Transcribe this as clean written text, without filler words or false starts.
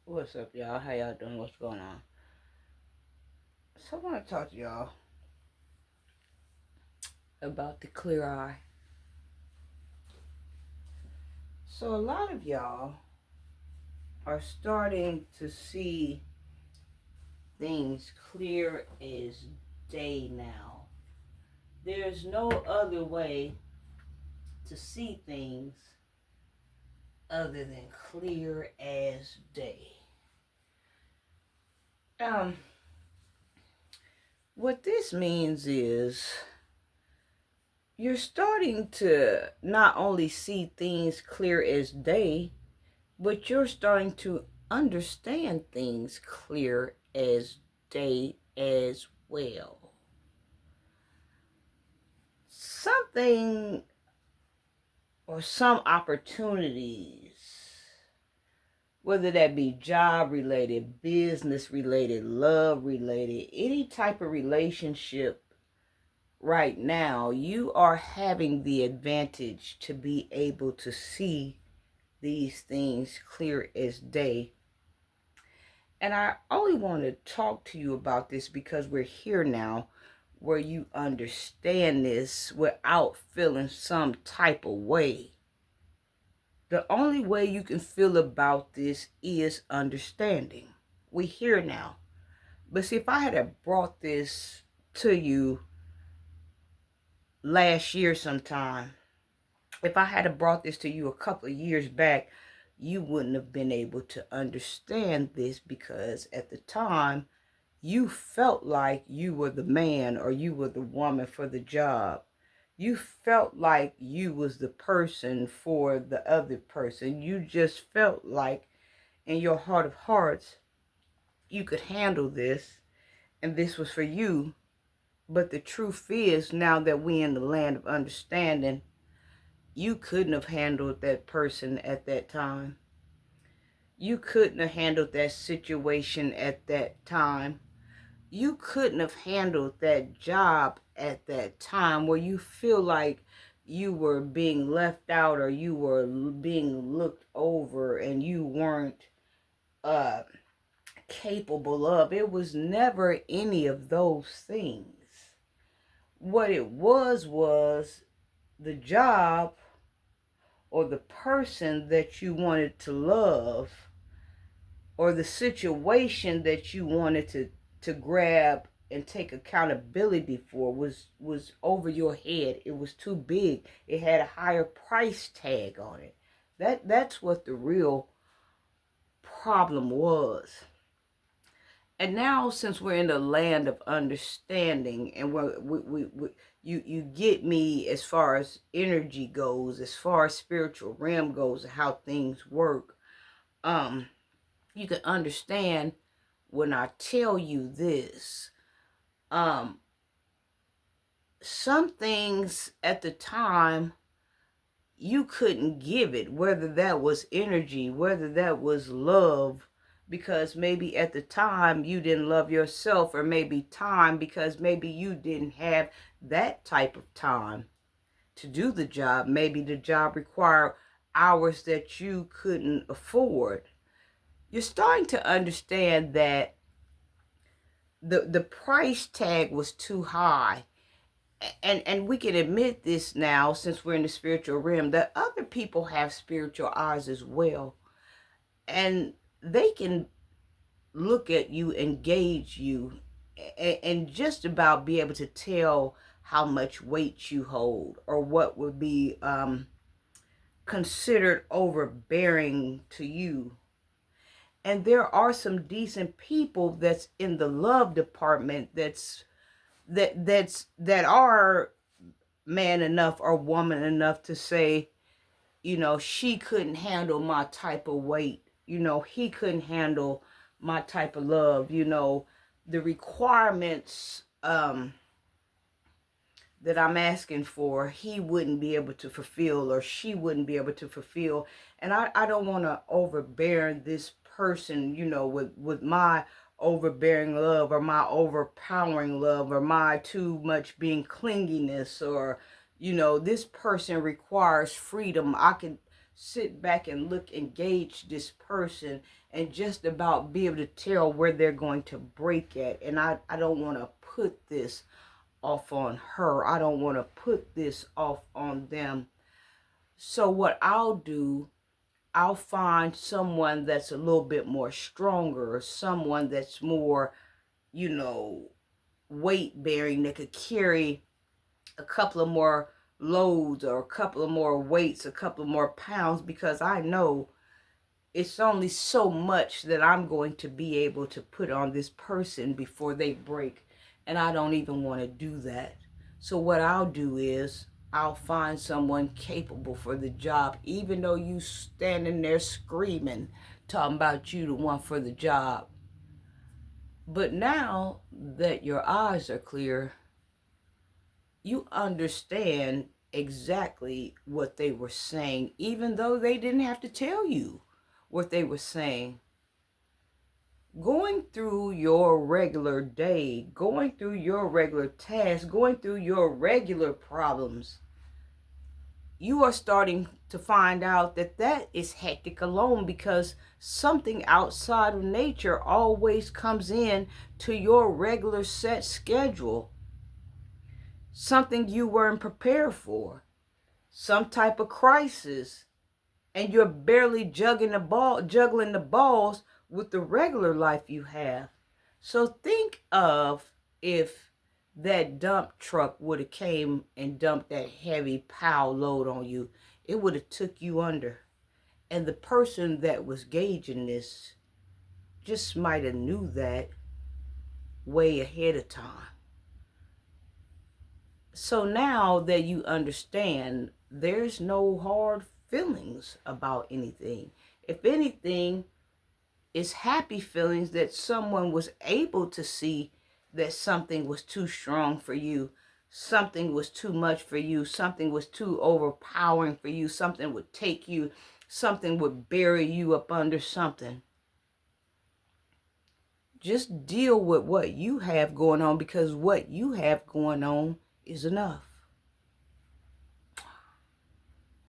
What's up, y'all? How y'all doing? What's going on? So I want to talk to y'all about the clear eye. So a lot of y'all are starting to see things clear as day now. There's no other way to see things other than clear as day. Um, what this means is you're starting to not only see things clear as day, but you're starting to understand things clear as day as well. Something or some opportunities, whether that be job related, business related, love related, any type of relationship right now, you are having the advantage to be able to see these things clear as day. And I only want to talk to you about this because we're here now where you understand this without feeling some type of way. The only way you can feel about this is understanding. We here now. But see, if I had brought this to you last year sometime, if I had brought this to you a couple of years back, you wouldn't have been able to understand this because at the time you felt like you were the man or you were the woman for the job. You felt like you was the person for the other person. You just felt like in your heart of hearts you could handle this and this was for you. But the truth is, now that we in the land of understanding, you couldn't have handled that person at that time. You couldn't have handled that situation at that time. You couldn't have handled that job at that time where you feel like you were being left out or you were being looked over and you weren't uh capable of. It was never any of those things. What it was the job or the person that you wanted to love or the situation that you wanted to grab and take accountability for was over your head. It was too big. It had a higher price tag on it. That's what the real problem was. And now, since we're in the land of understanding, and you get me as far as energy goes, as far as spiritual realm goes, how things work. Um, you can understand when I tell you this. Um, some things at the time you couldn't give it, whether that was energy, whether that was love, because maybe at the time you didn't love yourself, or maybe time because maybe you didn't have that type of time to do the job. Maybe the job required hours that you couldn't afford. You're starting to understand that the price tag was too high. And we can admit this now, since we're in the spiritual realm, that other people have spiritual eyes as well, and they can look at you and gauge you, and just about be able to tell how much weight you hold or what would be considered overbearing to you. And there are some decent people that's in the love department that are man enough or woman enough to say, she couldn't handle my type of weight. He couldn't handle my type of love. The requirements that I'm asking for, he wouldn't be able to fulfill or she wouldn't be able to fulfill. And I don't want to overbear this person, with my overbearing love or my overpowering love or my too much being clinginess or, this person requires freedom. I can sit back and look, engage this person, and just about be able to tell where they're going to break at. And I don't want to put this off on her. I don't want to put this off on them. So what I'll do, I'll find someone that's a little bit more stronger, or someone that's more, you know, weight bearing, that could carry a couple of more loads or a couple of more weights, a couple of more pounds, because I know it's only so much that I'm going to be able to put on this person before they break. And I don't even want to do that. So what I'll do is I'll find someone capable for the job, even though you standing there screaming, talking about you the one for the job. But now that your eyes are clear, you understand exactly what they were saying, even though they didn't have to tell you what they were saying. Going through your regular day, going through your regular tasks, going through your regular problems, you are starting to find out that that is hectic alone, because something outside of nature always comes in to your regular set schedule. Something you weren't prepared for, some type of crisis, and you're barely juggling the balls with the regular life you have. So think of if that dump truck would have came and dumped that heavy pile load on you, it would have took you under. And the person that was gauging this just might have knew that way ahead of time. So now that you understand, there's no hard feelings about anything. If anything, it's happy feelings that someone was able to see that something was too strong for you, something was too much for you, something was too overpowering for you, something would take you, something would bury you up under something. Just deal with what you have going on, because what you have going on is enough.